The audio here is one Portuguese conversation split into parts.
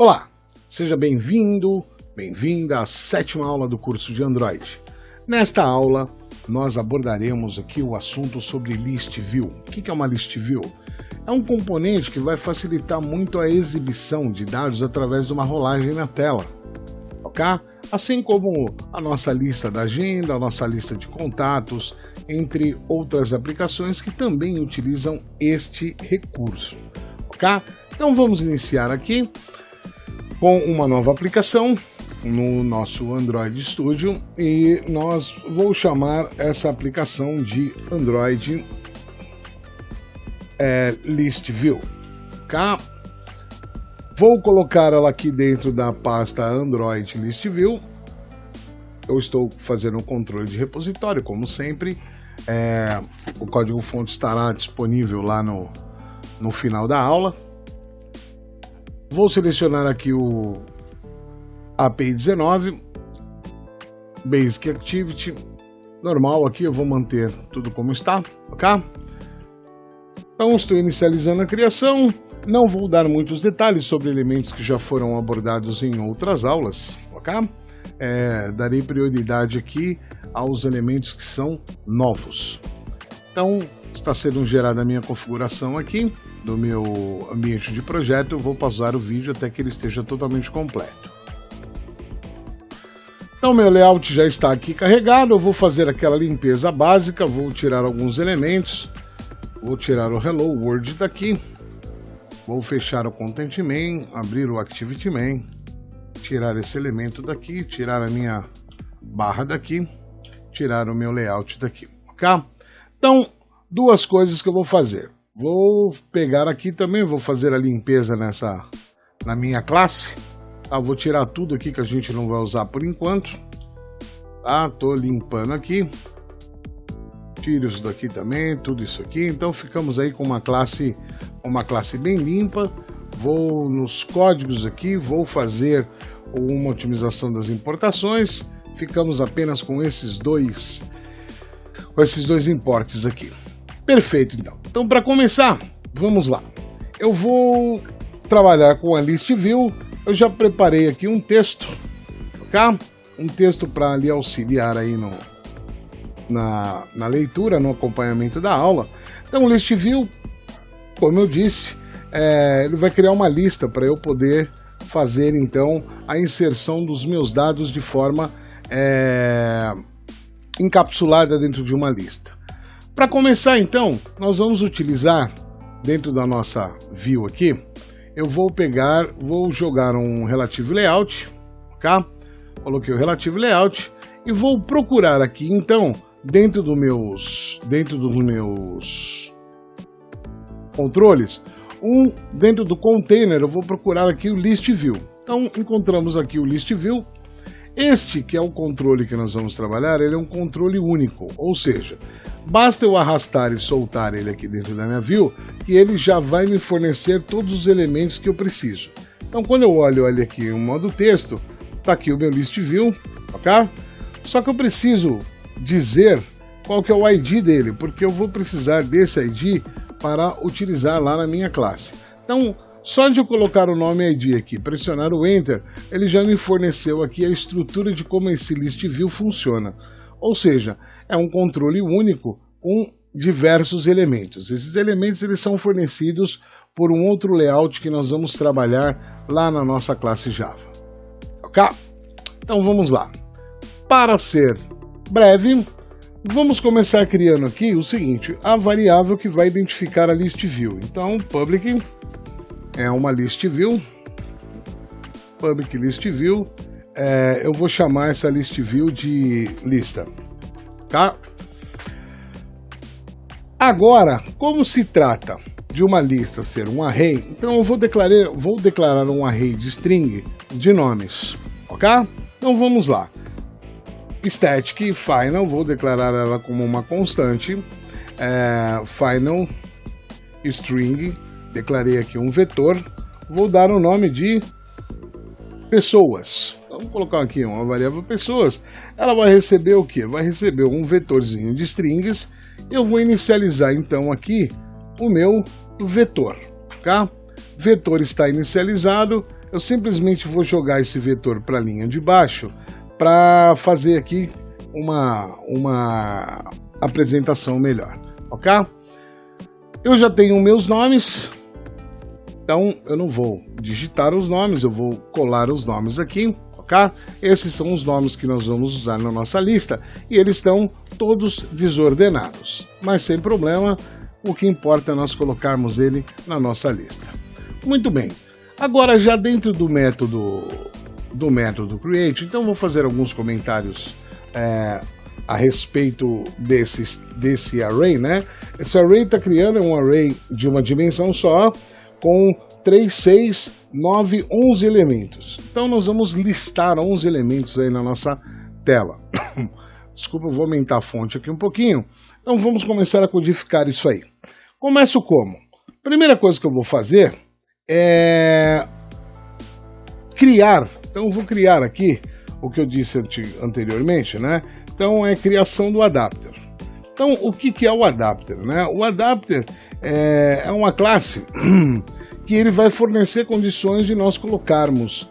Olá, seja bem-vindo, bem-vinda à 7ª aula do curso de Android. Nesta aula, nós abordaremos aqui o assunto sobre List View. O que é uma List View? É um componente que vai facilitar muito a exibição de dados através de uma rolagem na tela, ok? Assim como a nossa lista da agenda, a nossa lista de contatos, entre outras aplicações que também utilizam este recurso, ok? Então vamos iniciar aqui com uma nova aplicação no nosso Android Studio e vou chamar essa aplicação de Android List View, ok? Vou colocar ela aqui dentro da pasta Android List View. Eu estou fazendo um controle de repositório, como sempre. O código-fonte estará disponível lá no final da aula. Vou selecionar aqui o API 19, Basic Activity, normal aqui, eu vou manter tudo como está, ok? Então estou inicializando a criação, não vou dar muitos detalhes sobre elementos que já foram abordados em outras aulas, ok? Darei prioridade aqui aos elementos que são novos. Então está sendo gerada a minha configuração aqui do meu ambiente de projeto. Eu vou pausar o vídeo até que ele esteja totalmente completo. Então meu layout já está aqui carregado, eu vou fazer aquela limpeza básica, vou tirar alguns elementos, vou tirar o Hello World daqui, vou fechar o Content Main, abrir o Activity Main, tirar esse elemento daqui, tirar a minha barra daqui, tirar o meu layout daqui, ok? Então, duas coisas que eu vou fazer. Vou pegar aqui também, vou fazer a limpeza na minha classe. Tá? Vou tirar tudo aqui que a gente não vai usar por enquanto. Tá? Tô limpando aqui. Tiro isso daqui também, tudo isso aqui. Então ficamos aí com uma classe bem limpa. Vou nos códigos aqui, vou fazer uma otimização das importações. Ficamos apenas com esses dois imports aqui. Perfeito, então. Então, para começar, vamos lá. Eu vou trabalhar com a List View. Eu já preparei aqui um texto, ok? Um texto para lhe auxiliar aí na leitura, no acompanhamento da aula. Então, o List View, como eu disse, ele vai criar uma lista para eu poder fazer, então, a inserção dos meus dados de forma encapsulada dentro de uma lista. Para começar, então, nós vamos utilizar, dentro da nossa view aqui, eu vou jogar um Relative Layout, ok? Coloquei o Relative Layout e vou procurar aqui, então, dentro dos meus controles, dentro do container, eu vou procurar aqui o List View. Então, encontramos aqui o List View. Este, que é o controle que nós vamos trabalhar, ele é um controle único, ou seja, basta eu arrastar e soltar ele aqui dentro da minha view, que ele já vai me fornecer todos os elementos que eu preciso. Então, quando eu olho aqui o modo texto, está aqui o meu List View, ok? Só que eu preciso dizer qual que é o ID dele, porque eu vou precisar desse ID para utilizar lá na minha classe. Então, só de eu colocar o nome ID aqui, pressionar o Enter, ele já me forneceu aqui a estrutura de como esse List View funciona. Ou seja, é um controle único com diversos elementos. Esses elementos eles são fornecidos por um outro layout que nós vamos trabalhar lá na nossa classe Java. Ok? Então vamos lá. Para ser breve, vamos começar criando aqui o seguinte, a variável que vai identificar a List View. Então, public é uma List View, public List View, eu vou chamar essa List View de lista, tá? Agora, como se trata de uma lista ser um array, então eu vou declarar um array de string de nomes, ok? Então vamos lá. Static final, vou declarar ela como uma constante, final string, declarei aqui um vetor, vou dar o nome de pessoas. Então, vou colocar aqui uma variável pessoas, ela vai receber o que? Vai receber um vetorzinho de strings, eu vou inicializar então aqui o meu vetor, tá? vetor está inicializado, eu simplesmente vou jogar esse vetor para a linha de baixo para fazer aqui uma apresentação melhor, ok? Eu já tenho meus nomes, então eu não vou digitar os nomes, eu vou colar os nomes aqui, ok? Esses são os nomes que nós vamos usar na nossa lista e eles estão todos desordenados, mas sem problema, o que importa é nós colocarmos ele na nossa lista. Muito bem, agora já dentro do método create, então vou fazer alguns comentários a respeito desse array, né? Esse array está criando um array de uma dimensão só, com 3, 6, 9, 11 elementos. Então nós vamos listar 11 elementos aí na nossa tela. Desculpa, eu vou aumentar a fonte aqui um pouquinho. Então vamos começar a codificar isso aí. Começo como? Primeira coisa que eu vou fazer é criar. Então eu vou criar aqui o que eu disse anteriormente, né? Então é criação do adapter. Então o que é o adapter, né? O adapter é uma classe que ele vai fornecer condições de nós colocarmos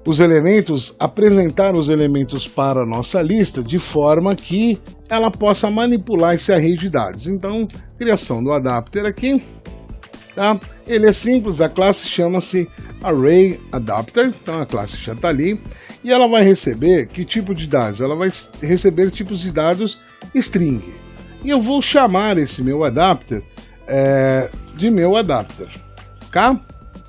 os elementos, apresentar os elementos para a nossa lista de forma que ela possa manipular esse array de dados. Então, criação do adapter aqui, tá? Ele é simples, a classe chama-se ArrayAdapter, então a classe já está ali, e ela vai receber que tipo de dados? Ela vai receber tipos de dados string. E eu vou chamar esse meu adapter de meu adapter, tá?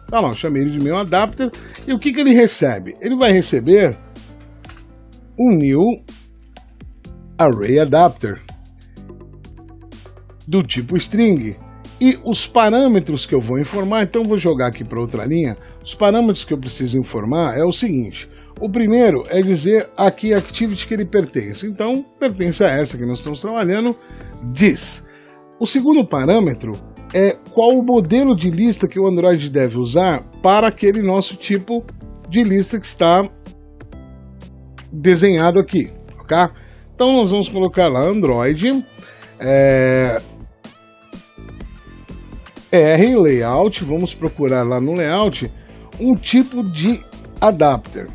Tá lá, eu chamei ele de meu adapter, e o que ele recebe? Ele vai receber um new ArrayAdapter do tipo string. E os parâmetros que eu vou informar, então vou jogar aqui para outra linha, os parâmetros que eu preciso informar é o seguinte: o primeiro é dizer a que activity que ele pertence, então pertence a essa que nós estamos trabalhando, this. O segundo parâmetro é qual o modelo de lista que o Android deve usar para aquele nosso tipo de lista que está desenhado aqui, ok? Então nós vamos colocar lá Android, R, layout, vamos procurar lá no layout um tipo de adapter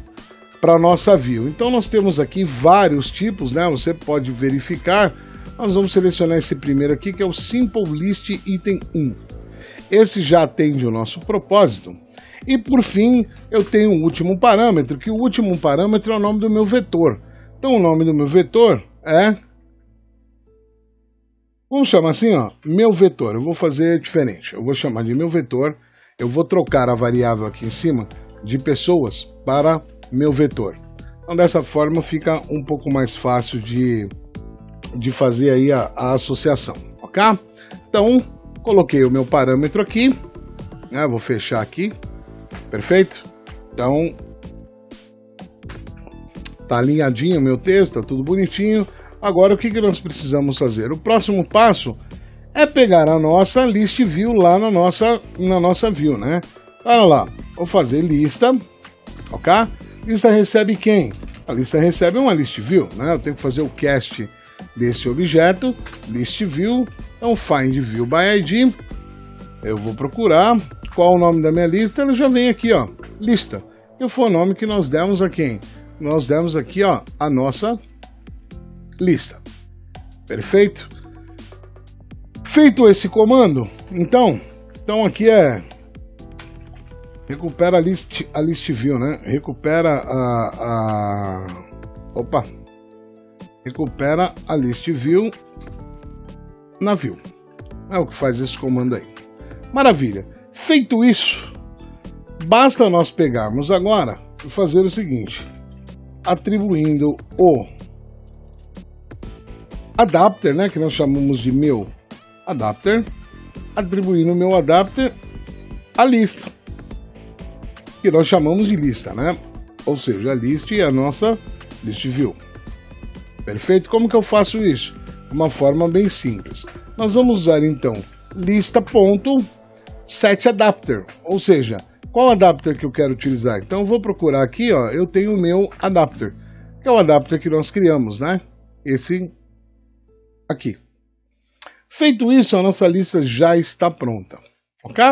para a nossa view. Então nós temos aqui vários tipos, né? Você pode verificar. Nós vamos selecionar esse primeiro aqui, que é o Simple List Item 1. Esse já atende o nosso propósito. E por fim, eu tenho um último parâmetro, que o último parâmetro é o nome do meu vetor. Então o nome do meu vetor é... Vamos chamar assim, ó, meu vetor. Eu vou fazer diferente. Eu vou chamar de meu vetor. Eu vou trocar a variável aqui em cima de pessoas para meu vetor. Então dessa forma fica um pouco mais fácil de fazer aí a associação, ok? Então, coloquei o meu parâmetro aqui, né? Vou fechar aqui, perfeito? Então, tá alinhadinho o meu texto, tá tudo bonitinho. Agora, o que nós precisamos fazer? O próximo passo é pegar a nossa list view lá na nossa view, né? Olha lá, vou fazer lista, ok? Lista recebe quem? A lista recebe uma list view, né? Eu tenho que fazer o cast desse objeto, list view, então find view by ID, eu vou procurar qual o nome da minha lista, ele já vem aqui, ó, lista, que foi o nome que nós demos a quem? Nós demos aqui, ó, a nossa lista, perfeito? Feito esse comando, então aqui é recupera a list view, né? Recupera recupera a list view na view. É o que faz esse comando aí. Maravilha. Feito isso, basta nós pegarmos agora e fazer o seguinte, atribuindo o adapter, né, que nós chamamos de meu adapter, atribuindo o meu adapter à lista, que nós chamamos de lista, né? Ou seja, a list é a nossa list view. Perfeito? Como que eu faço isso? Uma forma bem simples. Nós vamos usar então lista.setAdapter, ou seja, qual adapter que eu quero utilizar? Então eu vou procurar aqui, ó, eu tenho o meu adapter, que é o adapter que nós criamos, né? Esse aqui. Feito isso, a nossa lista já está pronta, ok?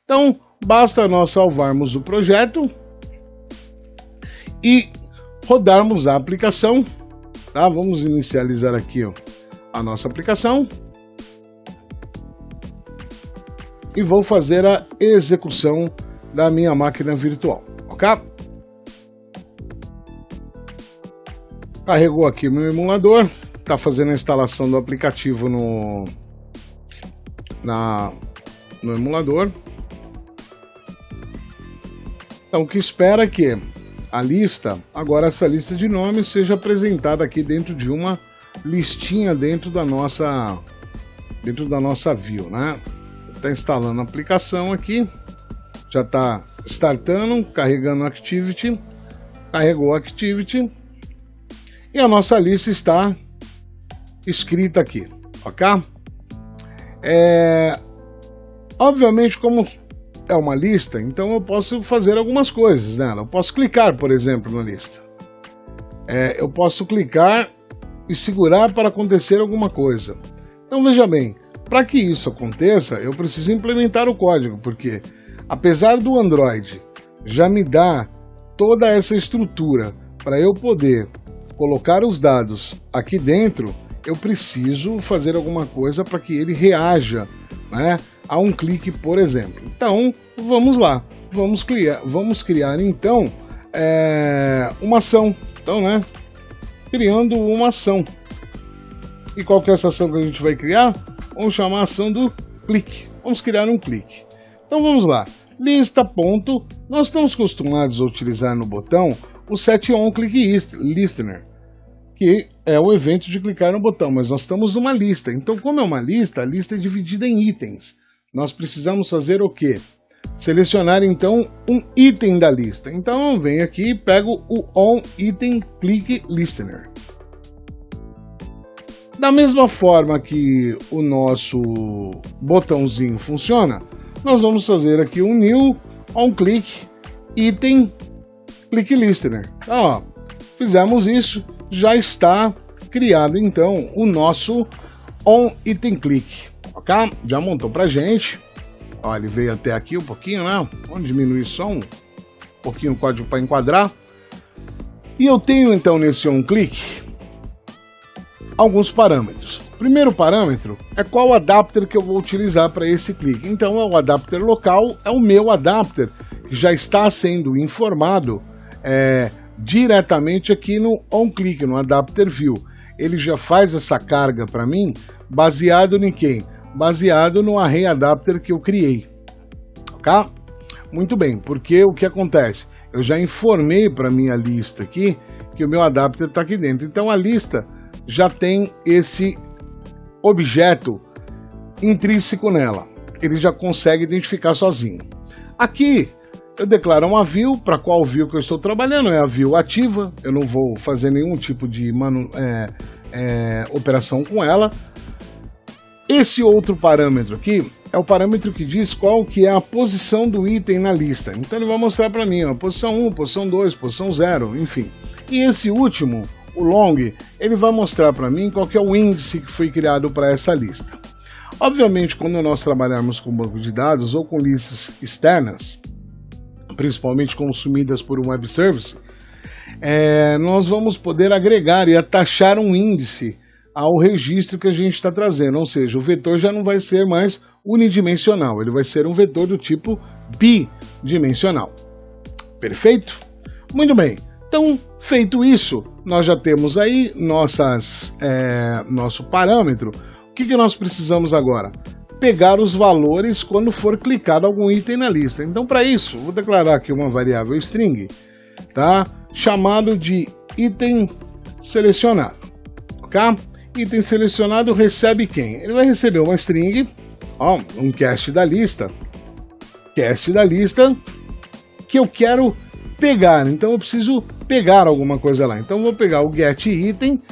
Então, basta nós salvarmos o projeto e rodarmos a aplicação, tá? Vamos inicializar aqui, ó, a nossa aplicação e vou fazer a execução da minha máquina virtual, ok? Carregou aqui meu emulador, está fazendo a instalação do aplicativo no emulador. Então, o que espera é que a lista, agora essa lista de nomes, seja apresentada aqui dentro de uma listinha dentro da nossa view, né? Está instalando a aplicação aqui, já está startando, carregando Activity, carregou Activity e a nossa lista está escrita aqui, ok? Obviamente, como é uma lista, então eu posso fazer algumas coisas nela. Eu posso clicar, por exemplo, na lista. Eu posso clicar e segurar para acontecer alguma coisa. Então veja bem, para que isso aconteça, eu preciso implementar o código, porque apesar do Android já me dar toda essa estrutura para eu poder colocar os dados aqui dentro, eu preciso fazer alguma coisa para que ele reaja, né, a um clique, por exemplo. Então, vamos lá. Vamos criar então uma ação. Então, né, criando uma ação. E qual que é essa ação que a gente vai criar? Vamos chamar a ação do clique. Vamos criar um clique. Então, vamos lá. Lista, ponto. Nós estamos acostumados a utilizar no botão o Set On Click Listener, que é o evento de clicar no botão, mas nós estamos numa lista. Então, como é uma lista, a lista é dividida em itens. Nós precisamos fazer o quê? Selecionar, então, um item da lista. Então, eu venho aqui e pego o On Item Click Listener. Da mesma forma que o nosso botãozinho funciona, nós vamos fazer aqui um New On Click Item Click Listener. Então, ó, fizemos isso, já está criado então o nosso On Item Click, ok? Já montou pra gente. Ó, ele veio até aqui um pouquinho, né? Vamos diminuir só um pouquinho o código para enquadrar. E eu tenho então nesse On Click alguns parâmetros. O primeiro parâmetro é qual adapter que eu vou utilizar para esse clique. Então é o adapter local, é o meu adapter que já está sendo informado diretamente aqui no OnClick, no Adapter View. Ele já faz essa carga para mim baseado em quem? Baseado no Array Adapter que eu criei. Ok? Muito bem, porque o que acontece? Eu já informei para minha lista aqui que o meu adapter está aqui dentro. Então a lista já tem esse objeto intrínseco nela. Ele já consegue identificar sozinho. Aqui eu declaro uma view, para qual view que eu estou trabalhando, é a view ativa, eu não vou fazer nenhum tipo de operação com ela. Esse outro parâmetro aqui é o parâmetro que diz qual que é a posição do item na lista. Então ele vai mostrar para mim, ó, posição 1, posição 2, posição 0, enfim. E esse último, o long, ele vai mostrar para mim qual que é o índice que foi criado para essa lista. Obviamente, quando nós trabalharmos com banco de dados ou com listas externas, principalmente consumidas por um web service, nós vamos poder agregar e atachar um índice ao registro que a gente está trazendo, ou seja, o vetor já não vai ser mais unidimensional, ele vai ser um vetor do tipo bidimensional. Perfeito? Muito bem, então feito isso, nós já temos aí nosso parâmetro. O que nós precisamos agora? Pegar os valores quando for clicado algum item na lista. Então, para isso, vou declarar aqui uma variável string, tá? Chamado de item selecionado, ok? Item selecionado recebe quem? Ele vai receber uma string, ó, um cast da lista que eu quero pegar. Então, eu preciso pegar alguma coisa lá. Então, eu vou pegar o get item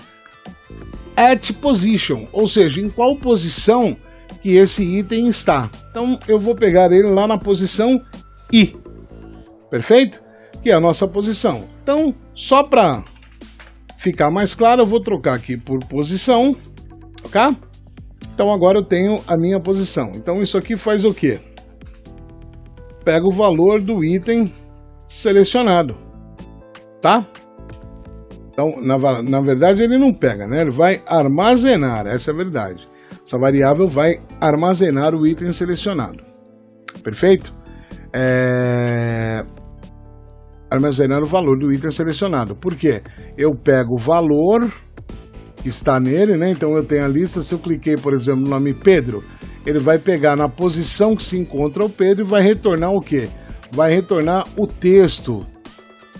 at position, ou seja, em qual posição que esse item está. Então eu vou pegar ele lá na posição I, perfeito? Que é a nossa posição. Então, só para ficar mais claro, eu vou trocar aqui por posição, ok? Então agora eu tenho a minha posição. Então isso aqui faz o quê? pego o valor do item selecionado, tá? Então, na verdade, ele não pega, né? Ele vai armazenar, essa é a verdade. Essa variável vai armazenar o item selecionado. Perfeito? Armazenar o valor do item selecionado. Por quê? Eu pego o valor que está nele, né? Então eu tenho a lista, se eu cliquei, por exemplo, no nome Pedro, ele vai pegar na posição que se encontra o Pedro e vai retornar o quê? Vai retornar o texto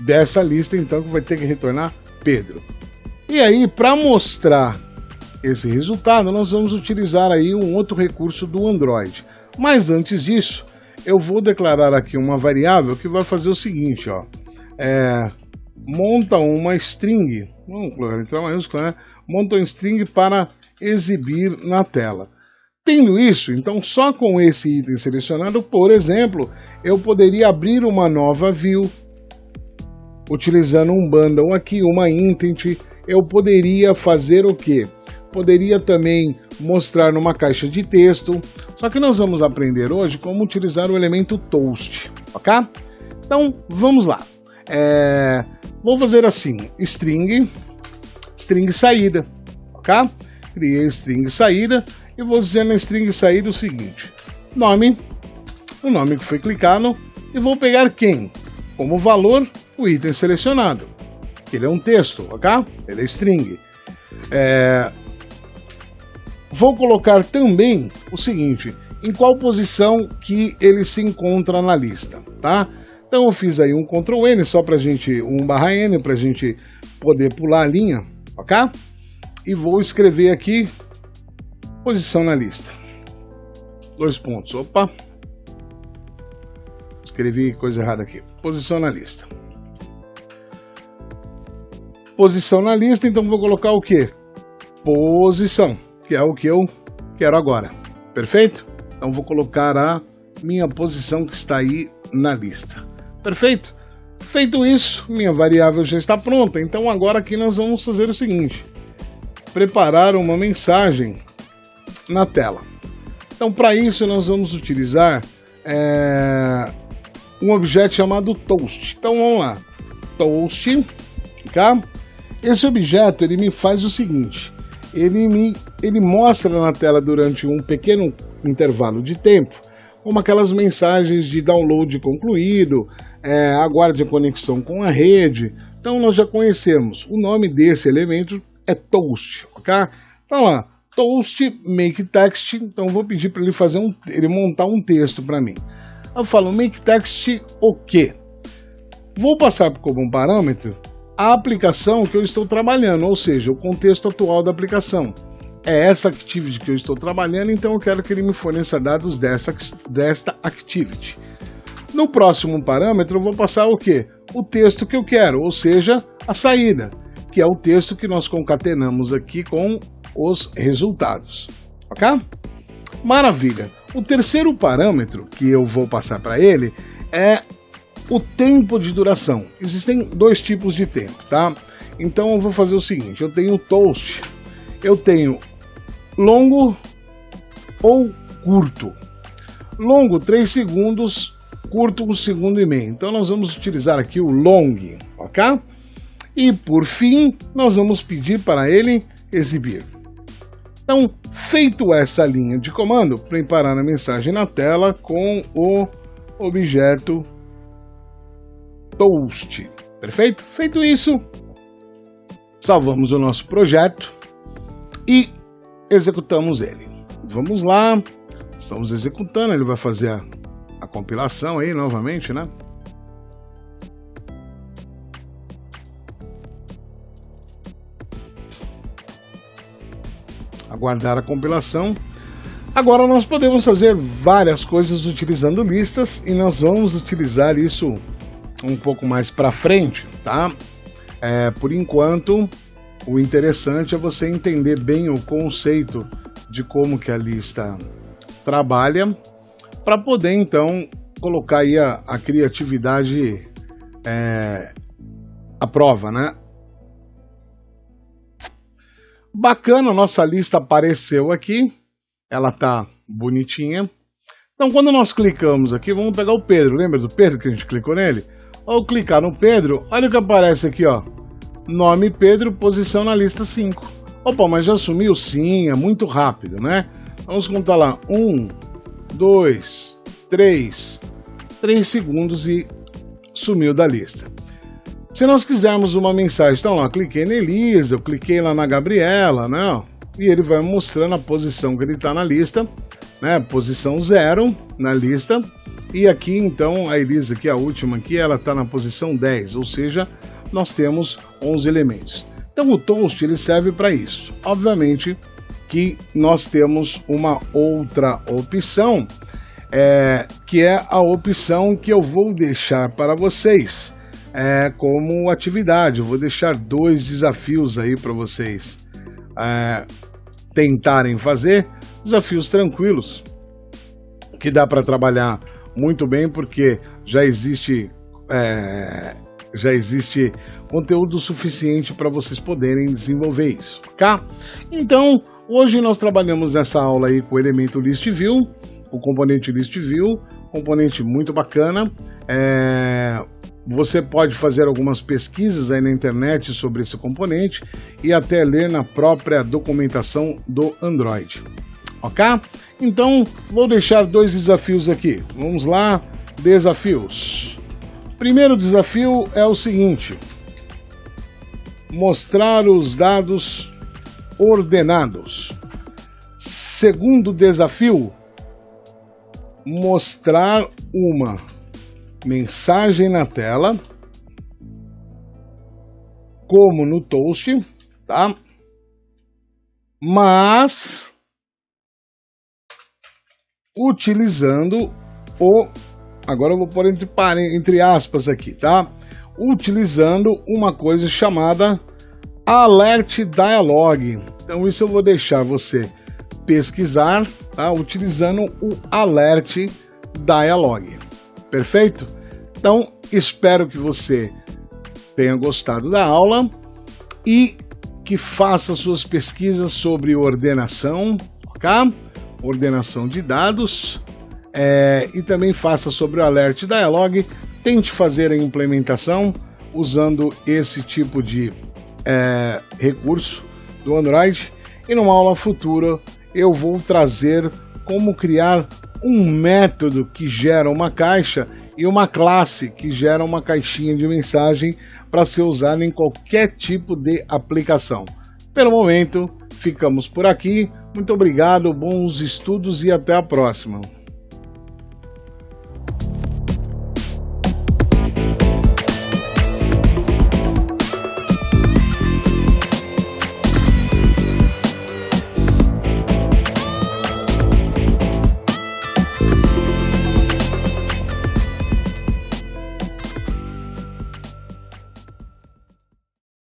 dessa lista, então, que vai ter que retornar Pedro. E aí, para mostrar esse resultado, nós vamos utilizar aí um outro recurso do Android. Mas antes disso, eu vou declarar aqui uma variável que vai fazer o seguinte, ó. Monta uma string, vamos colocar letra maiúscula, né? Monta uma string para exibir na tela. Tendo isso, então só com esse item selecionado, por exemplo, eu poderia abrir uma nova view, utilizando um bundle aqui, uma intent. Eu poderia fazer o quê? Poderia também mostrar numa caixa de texto, só que nós vamos aprender hoje como utilizar o elemento toast, ok? Então, vamos lá. Vou fazer assim, string saída, ok? Criei string saída e vou dizer na string saída o seguinte, nome, o nome que foi clicado, e vou pegar quem? Como valor, o item selecionado. Ele é um texto, ok? Ele é string. Vou colocar também o seguinte, em qual posição que ele se encontra na lista, tá? Então eu fiz aí um Ctrl N só pra gente, um barra N pra gente poder pular a linha, ok? E vou escrever aqui posição na lista. 2 pontos, opa. Escrevi coisa errada aqui. Posição na lista. Posição na lista, então vou colocar o quê? Posição, que é o que eu quero agora. Perfeito? Então vou colocar a minha posição que está aí na lista. Perfeito? Feito isso, minha variável já está pronta. Então agora aqui nós vamos fazer o seguinte. Preparar uma mensagem na tela. Então para isso nós vamos utilizar um objeto chamado toast. Então vamos lá. Toast, tá? Esse objeto ele me faz o seguinte. Ele mostra na tela durante um pequeno intervalo de tempo, como aquelas mensagens de download concluído, aguarde a conexão com a rede. Então nós já conhecemos. O nome desse elemento é toast, ok? Então lá, toast make text. Então eu vou pedir para ele montar um texto para mim. Eu falo make text o quê? Vou passar como um parâmetro a aplicação que eu estou trabalhando, ou seja, o contexto atual da aplicação. É essa activity que eu estou trabalhando, então eu quero que ele me forneça dados desta activity. No próximo parâmetro eu vou passar o quê? O texto que eu quero, ou seja, a saída, que é o texto que nós concatenamos aqui com os resultados. Ok? Maravilha! O terceiro parâmetro que eu vou passar para ele é o tempo de duração. Existem dois tipos de tempo, tá? Então eu vou fazer o seguinte, eu tenho toast, eu tenho longo ou curto. Longo 3 segundos, curto 1 segundo e meio. Então nós vamos utilizar aqui o long, ok? E por fim, nós vamos pedir para ele exibir. Então, feito essa linha de comando, preparar a mensagem na tela com o objeto toast. Perfeito? Feito isso, salvamos o nosso projeto e executamos ele. Vamos lá, estamos executando, ele vai fazer a compilação aí novamente, né? Aguardar a compilação. Agora nós podemos fazer várias coisas utilizando listas e nós vamos utilizar isso um pouco mais para frente, tá? Por enquanto, o interessante é você entender bem o conceito de como que a lista trabalha para poder então colocar aí a criatividade à prova, né? Bacana, nossa lista apareceu aqui, ela tá bonitinha. Então, quando nós clicamos aqui, vamos pegar o Pedro. Lembra do Pedro que a gente clicou nele? Ao clicar no Pedro, olha o que aparece aqui, ó. Nome Pedro, posição na lista 5. Opa, mas já sumiu? Sim, é muito rápido, né? Vamos contar lá. 1, 2, 3 segundos e sumiu da lista. Se nós quisermos uma mensagem, então lá, cliquei na Elisa, eu cliquei lá na Gabriela, né? E ele vai mostrando a posição que ele está na lista, né? Posição 0 na lista. E aqui então a Elisa, que é a última aqui, ela está na posição 10, ou seja, nós temos 11 elementos. Então o Toast ele serve para isso. Obviamente que nós temos uma outra opção, que é a opção que eu vou deixar para vocês como atividade. Eu vou deixar 2 desafios aí para vocês tentarem fazer, desafios tranquilos, que dá para trabalhar muito bem, porque já existe conteúdo suficiente para vocês poderem desenvolver isso, tá? Então, hoje nós trabalhamos nessa aula aí com o elemento List View, o componente List View, componente muito bacana. Você pode fazer algumas pesquisas aí na internet sobre esse componente e até ler na própria documentação do Android, ok? Então, vou deixar 2 desafios aqui. Vamos lá, desafios. Primeiro desafio é o seguinte: mostrar os dados ordenados. Segundo desafio, mostrar uma mensagem na tela, como no Toast, tá? Mas utilizando agora eu vou pôr entre aspas aqui, tá? Utilizando uma coisa chamada Alert Dialog. Então isso eu vou deixar você pesquisar, tá? Utilizando o Alert Dialog. Perfeito? Então, espero que você tenha gostado da aula e que faça suas pesquisas sobre ordenação, ok? Ordenação de dados, e também faça sobre o Alert Dialog. Tente fazer a implementação usando esse tipo de recurso do Android, e numa aula futura eu vou trazer como criar um método que gera uma caixa e uma classe que gera uma caixinha de mensagem para ser usada em qualquer tipo de aplicação. Pelo momento, ficamos por aqui. Muito obrigado, bons estudos e até a próxima.